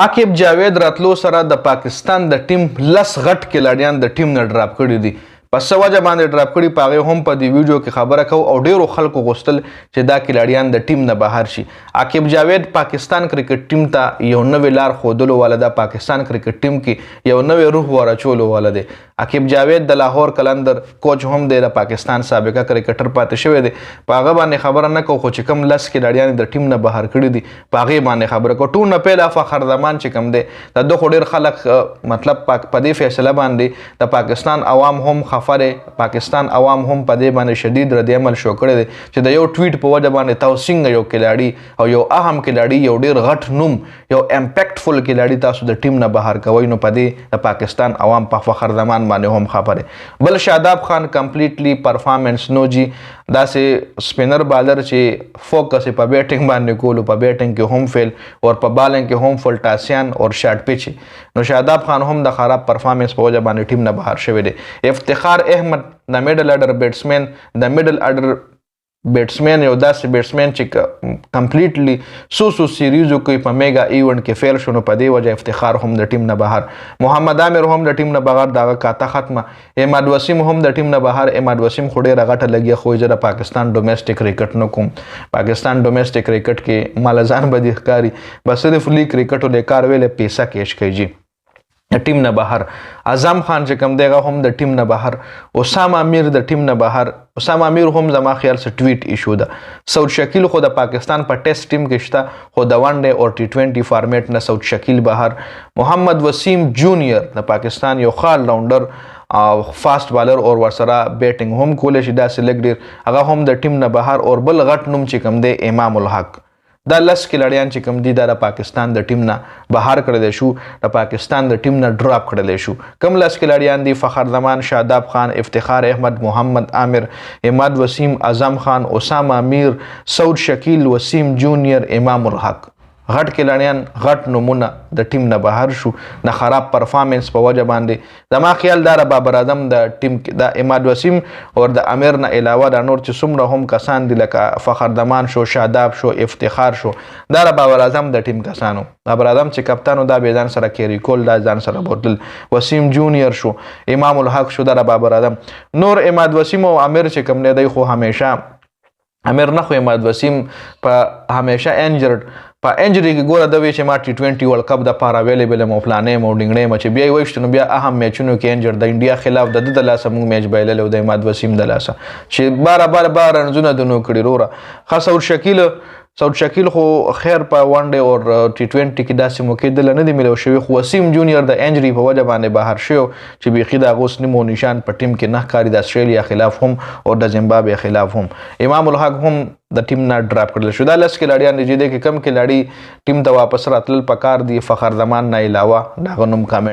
عاقب جاوید راتلو سره د پاکستان د ټیم لس غټ کلاډیان د ټیم نه ډراپ کړي دي. پس وجه باندې ډراپ کړي پاغه هم په دې ویډیو کې خبره کو او ډیرو خلکو غوښتل چې دا کلاډیان د ټیم نه بهر شي. عاقب جاوید پاکستان کرکټ ټیم ته یو نوې لار خودلو والا د پاکستان کرکټ ټیم کې یو نوې روح ورچولو والا دی. عاقب جاوید د لاهور کلندر کوچ هم دی، د پاکستان سابقه کرکټر پاتې شوی دی. پاغه باندې خبره نه کو خو چې کم لس کلاډیان د ټیم نه بهر کړي دي پاغه باندې خبره کو. ټول نه پیله فخر زمان چې کم دی د دوه ډیر خلک مطلب په دې فیصله باندې د پاکستان عوام هم پاکستان عوام هم په دې باندې شدید رد عمل شو کړی دی چې د یو ټویټ په وجه باندې تاسو څنګه یو کلاډي او یو اهم کلاډي یو ډیر غټ نوم یو امپیکټفل کلاډي تاسو د ټیم نه بهر کوئ، نو په دې د پاکستان عوام په فخر زمان باندې هم خبره. بل شاداب خان کمپلیټلی پرفارمنس نو جی، داسې سپینر بالر چې فوکس په بیټینګ باندې کولو، په بیټینګ کې هم فیل او په بالینګ کې هم فلټاسیان او شارټ پیچ، نو شاداب خان هم د خراب پرفارمنس په وجه باندې ټیم نه بهر شوی دی. افتخار احمد د میډل اډر بیټسمن، د میډل اډر بیټسمن یو داسې بیټسمن چې کمپلیټلی سو سیریزو کوي په میگا ایونت کې فیل شو، نو په دې وجه افتخار هم د ټیم نه بهر. محمد عامر هم د ټیم نه بهر، دغه کاته ختمه. اماد وسیم هم د ټیم نه بهر. اماد وسیم خو ډیره غټه لګي خو یې د پاکستان ډومېسټک کرکټ نه کوم. پاکستان ډومېسټک کرکټ کې مالزان بدی ښکاری، بس صرف لیگ کرکټ له کار ویله پیسہ کیش کوي ټیم نه بهر. اعظم خان چې کوم دیغه هم د ټیم نه بهر. اسامه امیر د ټیم نه بهر. اسامه امیر هم زما خیال سره ټویټ ایشو ده. سعود شکیل خو د پاکستان په ټیسټ ټیم کې شته، خو د ون ډے او ټي 20 فارمیټ نه سعود شکیل بهر. محمد وسیم جونیئر د پاکستان یو خال راونډر او فاست بالر او ورسره بیټینګ هم کولای شي، دا سلیکټ ډیر هغه هم د ټیم نه بهر. او بل غټ نوم چې کوم دی امام الحق. دا لس کلاډیان چې کوم دي دا د پاکستان د ټیم نه بهر کړل شو، د پاکستان د ټیم نه ډراپ کړل شو. کم لس کلاډیان دي؟ فخر زمان، شاداب خان، افتخار احمد، محمد عامر، اماد وسیم، اعظم خان، اسامه امیر، سعود شکیل، وسیم جونیئر، امام الحق. غټ کلاډیان غټ نمونه د ټیم نه بهر شو د خراب پرفارمنس په وجه باندې. زما خیال دا بابر اعظم د ټیم د اماد وسیم او د امیر نه علاوه د نور چې څومره هم کسان دي لکه فخر زمان شو، شاداب شو، افتخار شو، دا بابر اعظم د ټیم کسانو. بابر اعظم چې کپتانو دا به ځان سره کیری کول، دا ځان سره بوتل. وسیم جونیئر شو، امام الحق شو، دا بابر اعظم. نور اماد وسیم او امیر چې کوم نه دی خو همیشه امیر نه خو اماد وسیم په همیشه انجرډ په انجری کې ګوره د وی چې ما ټي 20 ورلد کپ د پاره اویلیبل مو پلانې مو ډینګړې مچ بیا وښتنو بیا اهم میچونو کې انجر د انډیا خلاف د لاسه موږ میچ بایللو د اماد وسیم د لاسه چې بار رنزونه د نو کړی روره. خاص سعود شکیل خو خیر په ون ډے او ټي 20 کې داسې موقع دل نه دی ملو شوی، خو وسیم جونیئر د انجری په وجه باندې بهر شو چې بيخي د غوس نیمو نشان په ټیم کې نه کاری د استرالیا خلاف هم او د زیمبابوے خلاف هم. امام الحق هم د ټیم نه ډراپ کړل شو. دا لس کلاډیان دي چې کم کلاډي ټیم ته واپس راتلل پکار دي. فخر زمان نه علاوه دا غنوم کامنټ